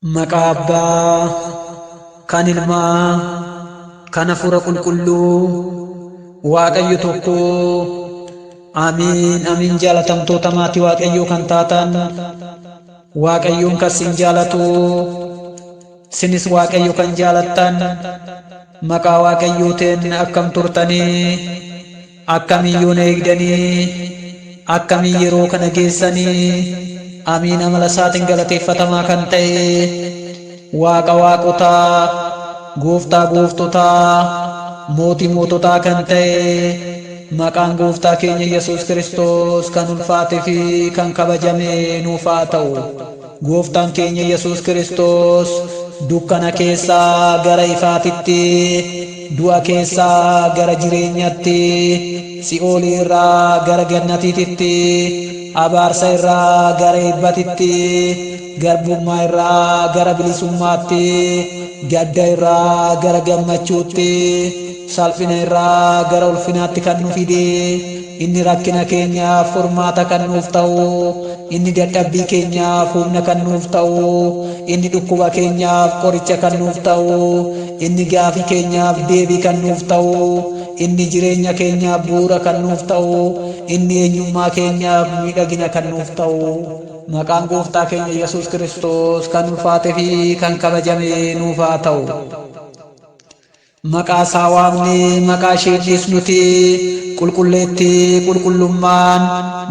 Maqaa Abbaa, kan Ilmaa, kan Hafuura Qulqulluu, Waaqayyo tokko. Amiin, amiin. Jaalatamtoota maatii Waaqayyoo kan taatan, Waaqayyoon kan sin jaalatu, sinis Waaqayyo kan jaalattan, maqaa Waaqayyootiin akkam turtanii, akkamiyyuu na eegdanii, akkamii yeroo kana geessanii. Amiin. Amala isaatiin galateeffatamaa kan ta'e Waaqa waaqotaa, Gooftaa gooftotaa, Mootii moototaa kan ta'e maqaan Gooftaa keenya Yesuus Kiristoos kan ulfaatee fi kan kabajame nuuf haa ta'u. Gooftaan keenya Yesuus Kiristoos dukkana keessaa gara ifaatitti, du'a keessaa gara jireenyatti, si'oolii irraa gara gannatiitti, abaarsa irraa gara eebbatitti, garbummaa irraa gara bilisummaatti, gadda irraa gara gammachuutti, salphina irraa gara ulfinaatti kan nu fide, inni rakkina keenyaaf furmaata kan nuuf ta'u, inni dadhabbii keenyaaf humna kan nuuf ta'u, inni dhukkuba keenyaaf qoricha kan nuuf ta'u, inni gaafii keenyaaf deebii kan nuuf ta'u, inni jireenya keenyaaf bu'uura kan nuuf ta'u, inni eenyummaa keenyaaf miidhagina kan nuuf ta'u. Maqaan Gooftaa keenya Yesuus Kiristoos kan ulfaatee fi kan kabajame nuuf haa ta'u. Maqaa isaa waamnee maqaa isheenis nuti qulqulleetti qulqullummaan,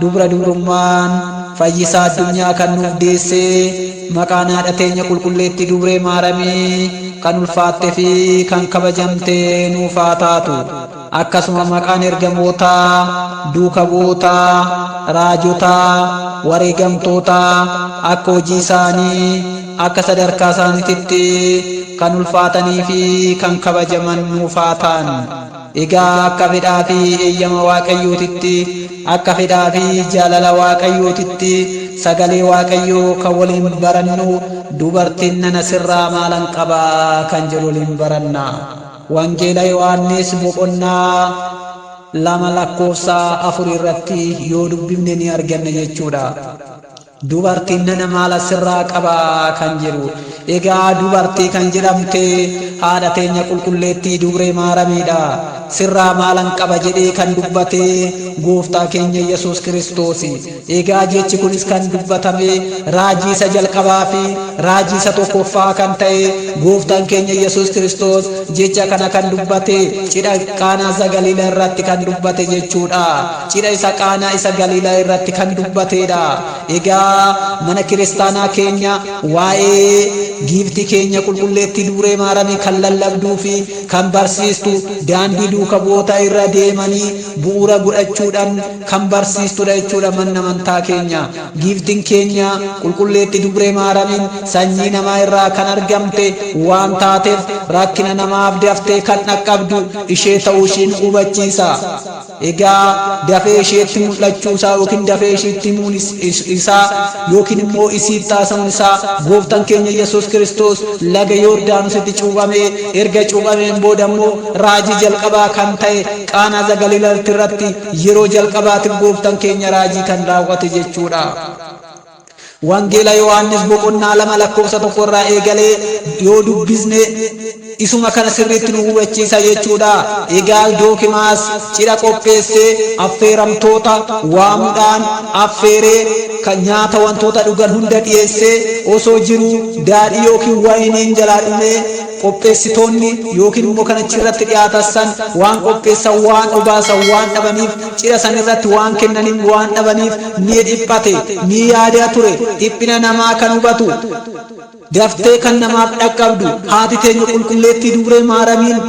dubra dubrummaan, fayyisaa addunyaa kan nuuf deesse, maqaan haadha teenya qulqulleetti dubree maaramii kan ulfaattee fi kan kabajamte nuuf haa taatu. Akkasuma maqaan ergamootaa, duuka bu'ootaa, raajotaa, wareegamtootaa akka hojii isaanii, akka sadarkaa isaaniitti kan ulfaatanii fi kan kabajaman nuuf haa ta'an. Egaa akka fedhaa fi eeyyama Waaqayyootitti, akka fedhaa fi jaalala Waaqayyootitti sagalee Waaqayyoo kan waliin barannu, dubartiin nana sirraa maalan qabaa kan jedhu waliin baranna. Wangeela Yohaannis boqonnaa 2:4 irratti yoo dubbifne ni arganna jechuudha. Dubartiin nana maala sirraa qabaa kan jedhu. Egaa dubartii kan jedhamte haadha teenya qulqulleettii dubree maaramiidha. Sirraa maalan qaba jedhee kan dubbate Gooftaa keenya Yesuus Kiristoos. Egaa jechi kunis kan dubbatame raajii isa jalqabaa fi raajii isa tokkoffaa kan ta'e Gooftaan keenya Yesuus Kiristoos jecha kana kan dubbate cidha Qaanaa isa Galiilaa irratti kan dubbate jechuudha. Cidha isa Qaanaa isa Galiilaa irratti kan dubbatedha. Egaa mana kiristaanaa keenya waa'ee giiftii keenya qulqulleettii dubree maaramii kan lallabduu fi kan barsiistu, daandii duuka bu'ootaa irra deemanii bu'uura godhachuudhaan kan barsiistudha jechuudha manni amantaa keenya. Giiftiin keenya qulqulleettii dubree maaramiin sanyii namaa irraa kan argamte waan taateef rakkina namaaf daftee kan dhaqqabdu ishee ta'uu ishiin hubachiisa. Egaa dafee isheetti mul'achuu isaa yookiin dafee isheetti himuun isaa yookiin immoo isiif taasifamuun isaa Gooftaan keenya Yesuus Kiristoos laga Yordaanositti cuuphamee erga cuuphameen booda immoo raajii jalqabaa kan ta'e Qaanaa isa Galiilaa irratti yeroo jalqabaatiif Gooftaan keenya raajii kan raawwate jechuudha. Wangeela Yohaannis boqonnaa 2:1 irraa eegalee yoo dubbisne isuma kana sirriitti nu hubachiisa jechuudha. Egaa Dookimaas cidha qopheessee affeeramtoota waamuudhaan affeeree kan nyaata wantoota dhugan hunda dhiyeessee osoo jiruu daadhii yookiin wayiniin jalaa dhumee qopheessitoonni yookiin immoo kan achirratti dhiyaatan waan qopheessan waan dhugaasan waan dhabaniif cidha san irratti waan kennaniif waan dhabaniif ni dhiphate, ni yaadaa ture. Dhiphina namaa kan hubatu, daftee kan namaaf dhaqqabdu haati teenya qulqulleettii dubree maaramiin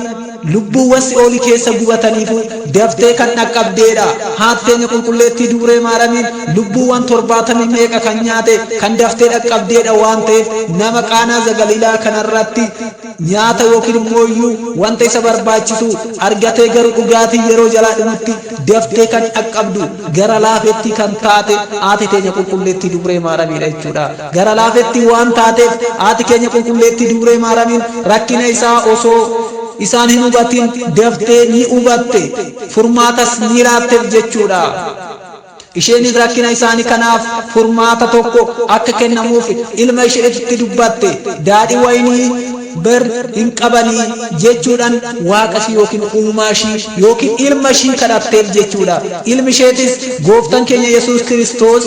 lubbuuwwan si'oolii keessa gubataniif daftee kan dhaqqabdeedha. Haati teenya qulqulleettii dubree maaramiin lubbuuwwan 70 meeqa kan nyaate kan daftee dhaqqabdeedha waan ta'eef nama Qaanaa isa Galiilaa kanarratti nyaata yookiin immoo wanta isa barbaachisu argatee garuu dhugaatii yeroo jalaa dhumutti daftee kan dhaqqabdu gara laafetti kan taate haati teenya qulqulleettii dubree maaramiidha jechuudha. Gara laafetti waan taateef haati keenya qulqulleettii dubree maaramiin rakkina isaa osoo isaan hin hubatin daftee ni hubatte, furmaatas ni laatteef jechuudha. isheen rakkina isaanii kanaaf furmaata tokko akka kennamuuf ilma isheetti dubbatte daadhii waynii ber hin qabanii jechuudhaan waaqasi yookiin uumaashii yookiin ilma ishii kadhatteef jechuudha. Ilmi isheetis gooftaan keenya Yesuus Kiristoos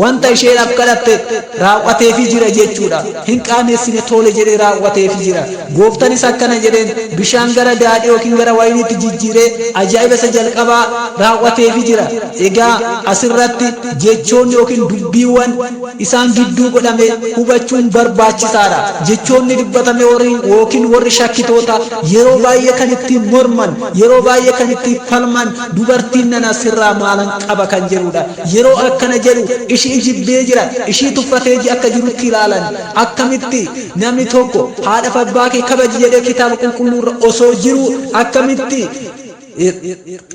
wanta isheedhaaf kadhatte raawwateefii jira jechuudha. Hin qaaneessine tole jedhee raawwateefii jira. Gooftaanis akkana jedheen bishaan gara daadhii yookiin gara wayiniitti jijjiiree ajaa'iba isa jalqabaa raawwateefii jira. Egaa asirratti jechoonni yookiin dubbiiwwan isaan gidduu godhame hubachuun barbaachisaadha. Jechoonni dubbatame yookiin warri shakkitoota yeroo baay'ee kan ittiin morman yeroo baay'ee kan ittiin falman dubartiin nana sirraa maalan qaba kan jedhudha. Yeroo akkana jedhu ishii jibbee jira ishii tuffatee akka jirutti ilaalan akkamitti namni tokko haadha fi abbaa kee kabaji jedhee kitaaba qulqulluurra osoo jiru akkamitti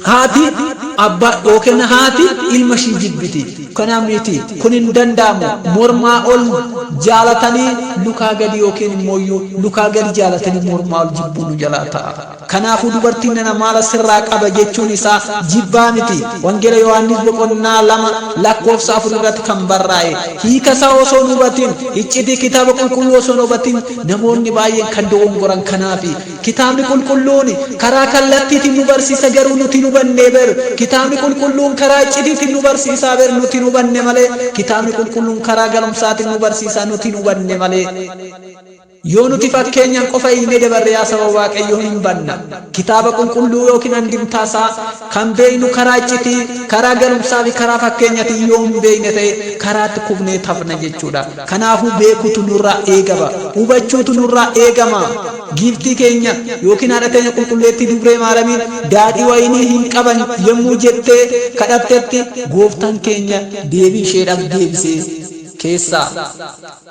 haati abbaa yookiin haati ilma ishii jibbiti. Kanaaf miti kun hin danda'amu. Mormaa ol jaalatanii lukaa gadi yookiin immoo lukaa gadi jaalatanii mormaa ol jibbuun jalaa ta'a. Kanaafuu dubartiin nana maal sirraa qaba jechuun isaa jibbaa miti. Wangeela Yohaannis boqonnaa 2 lakkoofsa 4 irratti kan barraa'e hiika isaa osoo hin hubatin iccitii kitaaba qulqulluu osoo hin hubatin namoonni baay'een kan dogongoran. Kanaafi kitaabni qulqulluun karaa kallattiitiin nu barsiisa garuu nuti hin hubanne ber. Kitaabni qulqulluun karaa iccitiitiin nu barsiisa ber nuti hin hubanne malee. Kitaabni qulqulluun karaa galumsaatiin nu barsiisa nuti hin hubanne malee. Yoo nuti fakkeenyaan qofa hiinee dabarre yaa saba Waaqayyoo hin banna. Kitaaba qulqulluu yookiin andimtaasaa kan beeynu karaa iccitii karaa galumsaa fi karaa fakkeenyatiin yoo hin beeyne ta'e karaatti kufnee tafna jechuudha. Kanaafuu beekuutu nurraa eegama. Hubachuutu nurraa eegama. Giiftii keenya yookiin haadha keenya qulqulleettii Dubree Maaramiin daadhii wayinii hin qaban yommuu jettee kadhattetti gooftaan keenya deebii isheedhaaf deebisee keessaa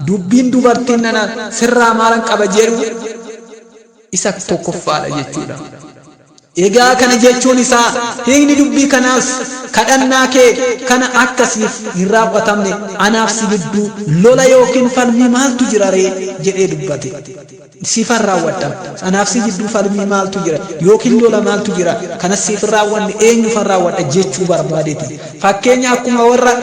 dubbiin dubartiin nana sirraa maalan qaba jedhu isa tokkoffaadha jechuudha. Egaa kana jechuun isaa hiikni dubbii kanaas kadhannaa kee kana akkasiif hin raawwatamne anaaf si gidduu lola yookiin falmii maaltu jira ree jedhee dubbate. Siifan raawwadha anaaf si gidduu falmii maaltu jira yookiin lola maaltu jira kanas siif raawwanne eenyufan raawwadha jechuu barbaadeeti. Fakkeenya akkuma warra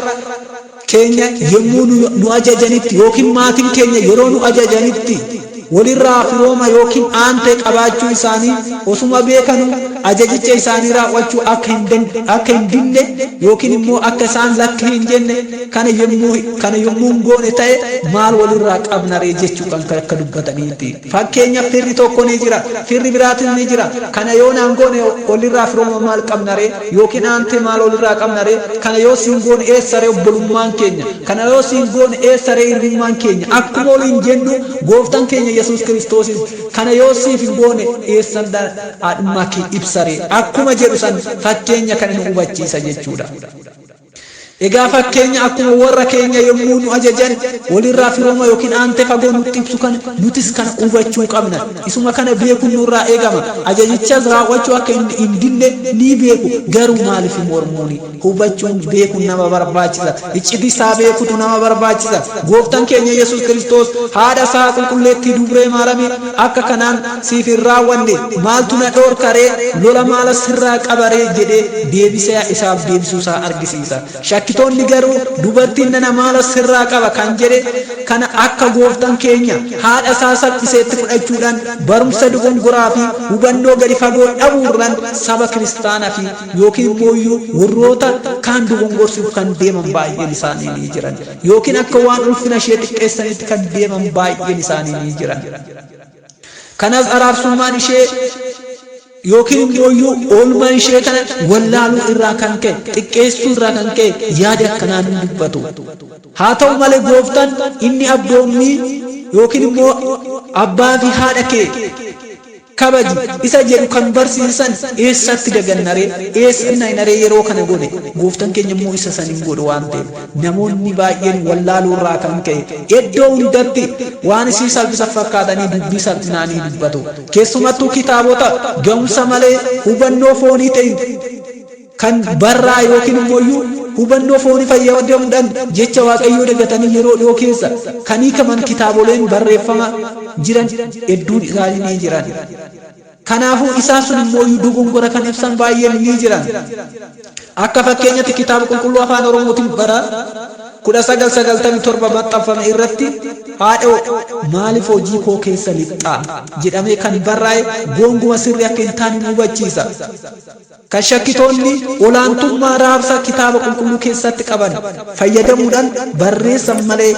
keenya yommuu nu ajajanitti yookiin maatiin keenya yeroo nu ajajanitti walirraa firooma yookiin aantee qabaachuu isaanii osuma beekanu ajajicha isaanii raawwachuu akka hin dinne yookiin immoo akka isaan lakka hin jenne kana yommuu goone ta'e maal walirraa qabna ree jechuu kan akka dubbataniiti. Fakkeenya firri tokko ni jira firri biraatis ni jira. Kana yoo naan goone walirraa firooma maal qabna ree yookiin aantee maal walirraa qabna ree kana yoo siin goone eessa ree obbolummaan keenya kana yoo siin goone eessa ree hirrummaan keenya akkuma waliin jennu gooftaan keenya Yesuus Kiristoos kana yoo siif hin goone eessan haadhummaa kee ibsare akkuma jedhu san fakkeenya kana nu hubachiisa jechuudha. Egaa fakkeenya akkuma warra keenya yommuu nu ajajan walirraa firooma yookiin aantee fagoo nutti ibsu kana nutis kana hubachuu qabna. Isuma kana beekuun nurraa eegama. Ajajichas raawwachuu akka hin dinne ni beeku garuu maaliif mormuuni? Hubachuun beekuun nama barbaachisa. Iccitii isaa beekuutu nama barbaachisa. Gooftaan keenya Yesuus Kiristoos haadha isaa qulqulleettii Dubree Maaramiin akka kanaan siif hin raawwanne maaltu na dhoorkaree lola maala sirraa qabaree jedhee deebisee isaaf deebisuu isaa argisiisa. Shakkitoonni garuu dubartiin nana maala sirraa qaba kan jedhe kana akka gooftaan keenya haadha isaa salphiseetti fudhachuudhaan barumsa dogongoraa fi hubannoo gadi fagoo dhabuurraan saba kiristaanaa fi yookiin immoo warroota kaan dogongorsuuf kan deeman baay'een isaanii ni jiran yookiin akka waan ulfina ishee xiqqeessanitti kan deeman baay'een isaanii ni jiran. Kanas araarsummaan ishee yookiin immoo oolmaan ishee kana wallaaluu irraa kan ka'e xiqqeessuu irraa kan ka'e yaada akkanaan dubbatu. Haa ta'u malee gooftaan inni abboommii yookiin immoo abbaa fi haadha kee kabaji isa jedhu kan barsiisan eessatti dagannaree eessa naree yeroo kana godhe gooftaan keenya immoo isa saniin godhe waan ta'eef namoonni baay'een wallaaluu irraa kan ka'e iddoo hundatti waan isii salphisa fakkaatanii dubbii salphinaanii dubbatu. Keessumattuu kitaabota ga'umsa malee hubannoo foonii ta'e kan barraa yookiin immoo hubannoo foonii fayyadamuudhaan jecha Waaqayyoo dagatanii yeroo dhiyoo keessa kan hiikaman kitaaboleen barreeffama jiran hedduun isaanii ni jiran. Kanaafuu isaan sun immoo dogongora kan ibsan baay'een ni jiran. akka fakkeenyatti kitaaba qulqulluu afaan oromootiin bara 1997 maxxanfame irratti haadhoo maaliif hojii koo keessa lixxaa jedhamee kan barraa'e gonguma sirrii akka hin taane hubachiisa. Kan shakkitoonni olaantummaa raabsa kitaaba qulqulluu keessatti qaban fayyadamuudhaan barreessan malee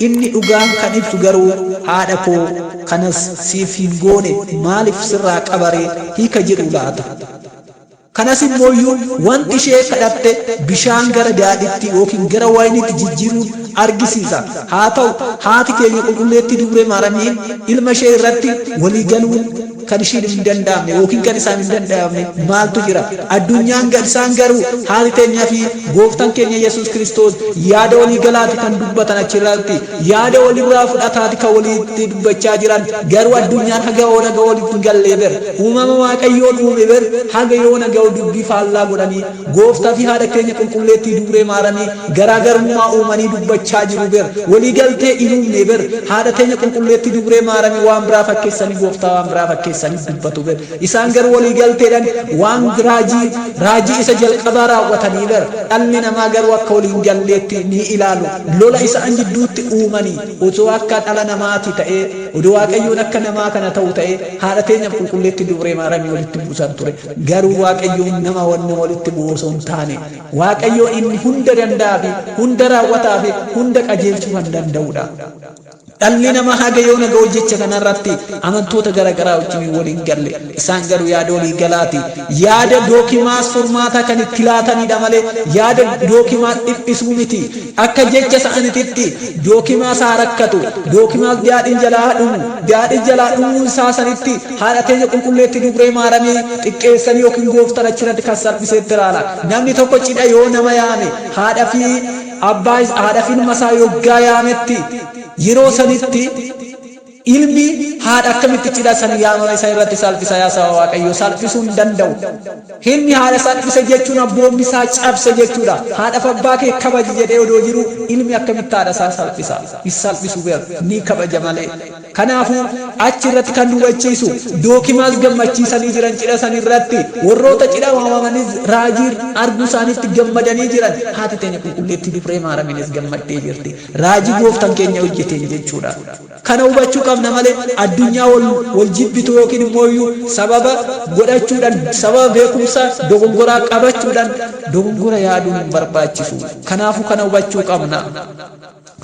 inni dhugaan kan ibsu garuu haadha koo kanas siif hin goone maaliif sirraa qabaree hiika jedhu laata. Kanas immoo wanti ishee kadhatte bishaan gara daadhiitti yookiin gara wayiniitti jijjiiruun argisiisa. Haa ta'u haati keenya qulqulleettii Dubree Maaramiin ilma ishee irratti walii galuun kan ishiin hin danda'amne yookiin kan isaan hin danda'amne maaltu jira? Addunyaan isaan garuu haati teenyaa fi gooftaan keenya Yesuus Kiristoos yaada walii galaati kan dubbatan achirratti yaada walirraa fudhataati kan walitti dubbachaa jiran garuu addunyaan haga oona ga walitti hin gallee ber uumama Waaqayyoon uume ber haga yoona ga dubbii faallaa godhanii gooftaa fi haadha keenya qulqulleettii Dubree Maaramii garaagarummaa uumanii dubbachaa jiru ber walii galtee hin uumne ber haadha keenya qulqulleettii Dubree Maaramii waan biraa fakkeessanii gooftaa waan biraa fakkeessanii dubbatu ber isaan garuu walii galteedhaan waan raajii isa jalqabaa raawwatanii ber dhalli namaa garuu akka waliin galleetti ni ilaalu lola isaan jidduutti uumanii osoo akka dhala namaati ta'ee odoo Waaqayyoon akka namaa kana ta'u ta'ee haadha keenya qulqulleettii Dubree Maaramii walitti buusan ture garuu Waaqayyoon nama wanni walitti buusuu hin taane Waaqayyoon inni hunda danda'a fi hunda raawwataa fi hunda qajeelchuu kan danda'udha. Dhalli namaa haga yoona ga hojjecha kanarratti amantoota garaagaraa wajjin waliin galle isaan garuu yaada walii galaati yaada dookimaas furmaata kan itti laatanidha malee yaada dookimaas dhiphisuu miti akka jecha isaaniitti dookimaas haa rakkatu dookimaas daadhiin jalaa dhumuu isaa sanitti haadha keenya qulqulleettii Dubree Maaramii xiqqeessanii yookiin gooftaan achirratti kan salphiseetti ilaala namni tokko cidha yoo nama yaame haadha fi ilma isaa yoggaa yaametti yeroo sanitti ilmi haadha akkamitti cidha san yaamama isa irratti salphisa yaa saba Waaqayyo salphisuu hin danda'u. Inni haadha salphise jechuun abboommi isaa cabse jechuudha. Haadha abbaa kee kabaji jedhee odoo jiru ilmi akkamitti haadha isaa salphisa? Salphisuu beeku ni kabaja malee. Kanaafuu achi irratti kan nu hubachiisu dookimaas gammachiisanii jiran cidha san irratti warroota cidha waamamanis raajii arguu isaaniitti gammadanii jiran haati teenya qulqulleettii Dubree Maaramiinis gammaddee jirti. Raajii gooftaan keenya hojjeteen jechuudha. Kana hubachuu qabna malee addunyaa wal jibbitu yookiin immoo sababa godhachuudhaan sababa beekumsa dogongoraa qabachuudhaan dogongora yaaduun hin barbaachisu. Kanaafuu kana hubachuu qabna.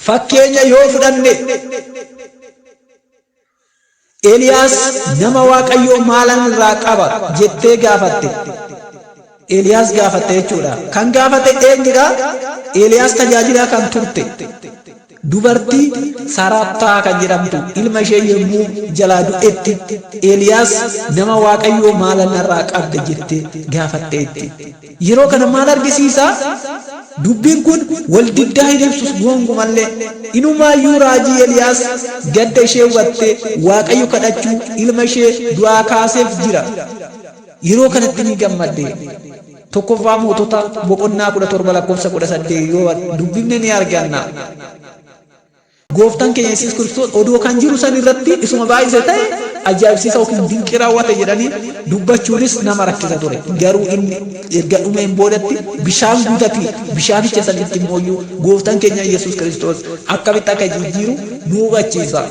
Fakkeenya yoo fudhanne Eliyaas nama Waaqayyoo maalan irraa qaba jettee gaafatte. Eliyaas gaafatte jechuudha. Kan gaafate eenyudha? Eliyaas tajaajilaa kan turte. Dubartii Saraataa kan jedhamtu ilma ishee yommuu jalaa du'etti Eliyaas nama Waaqayyoo maalan irraa qabda jettee gaafatteetti. Yeroo kana maal argisiisa? Dubbiin kun wal diddaa hin ibsu gonkumallee inumaayyuu raajii Eliyaas gadda ishee hubattee Waaqayyo kadhachuu ilma ishee du'aa kaaseef jira. Yeroo kanatti ni gammadde. Tokkoffaa Mootota boqonnaa 17 lakkoofsa 18 yoo dubbifne ni arganna. Gooftaan keenya Yesuus Kiristoos odoo kan jiru san irratti isuma baay'ise ta'e ajaa'ibsiisa yookiin dinqii raawwate jedhanii dubbachuunis nama rakkisa ture. Garuu inni erga dhumeen boodatti bishaan guutati bishaanicha sanitti immoo gooftaan keenya Yesuus Kiristoos akkamitti akka jijjiiru nu hubachiisa.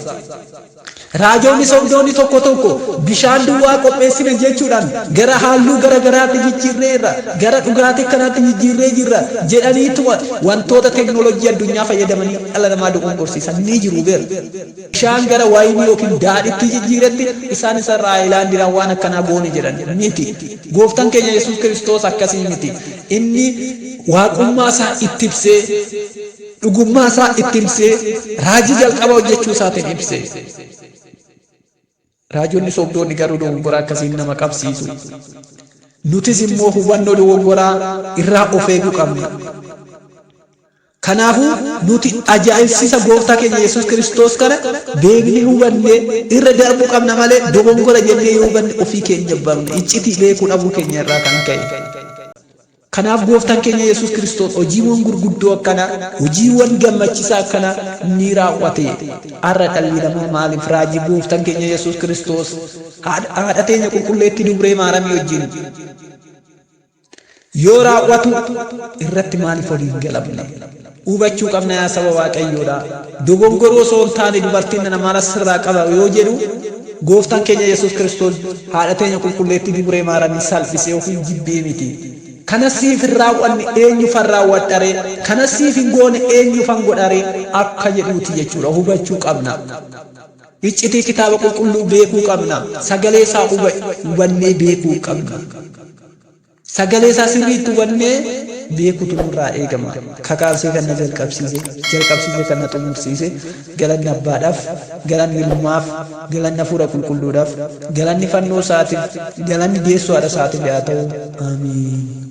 Raajoonni sobdoonni tokko bishaan duwwaa qopheessine jechuudhaan gara halluu garagaraatti jijjiirreerra gara dhugaatii kanaatti jijjiirree jirra jedhaniituma wantoota teeknooloojii addunyaa fayyadamanii dhala namaa dogongorsiisan ni jiru beeku. Bishaan gara waayinii yookiin daadhiitti jijjiiretti isaan isarraa aayilaandiidhaan waan akkanaa goone jedhan miti. Gooftaan keenya Yesuus Kiristoos akkasii miti. Inni waaqummaa isaa itti ibsee dhugummaa isaa itti ibsee raajii jalqaba hojjechuu isaatiin ibsee. Raajonni sobdoonni garuu dogongoraa akkasiin nama qabsiisu. Nutis immoo hubannoo dogongoraa irraa of eeguu qabna. Kanaafuu nuti ajaa'ibsiisa gooftaa keenya Yesuus Kiristoos kana beeknee hubannee irra darbuu qabna malee dogongora jennee yoo hubanne ofii keenya barne iccitii beekuu dhabuu keenya irraa kan ka'e. Kanaaf gooftaan keenya Yesuus Kiristoos hojiiwwan gurguddoo akkana hojiiwwan gammachiisaa akkana ni raawwate. Har'a dhalli namaa maaliif raajii gooftaan keenya Yesuus Kiristoos haadha teenya qulqulleettii Dubree Maaramii wajjin yoo raawwatu irratti maaliif waliin galabne hubachuu qabna yaa saba waaqayyoodha. Dogongoroo osoo hin taane dubartiin nana maal asirraa qaba yoo jedhu gooftaan keenya Yesuus Kiristoos haadha teenya qulqulleettii Dibree Maariyaamii salphisee ofii jibbee miti. Kana siif hin raawwanne eenyufan raawwadhare, kana siif hin goone eenyufan godhare akka jedhuuti jechuudha. Hubachuu qabna. Iccitii kitaaba qulqulluu beekuu qabna. Sagalee isaa hubannee beekuu qabna. Sagalee isaa sirriitti hubannee beekuutu nurraa eegama. Kakaasee kan na jalqabsiise kan na xumursiise galanni Abbaadhaaf, galanni Ilmaaf, galanni Hafuura Qulqulluudhaaf, galanni fannoo isaatiif, galanni geessoo haadha isaatiif haa ta'u. Amiin.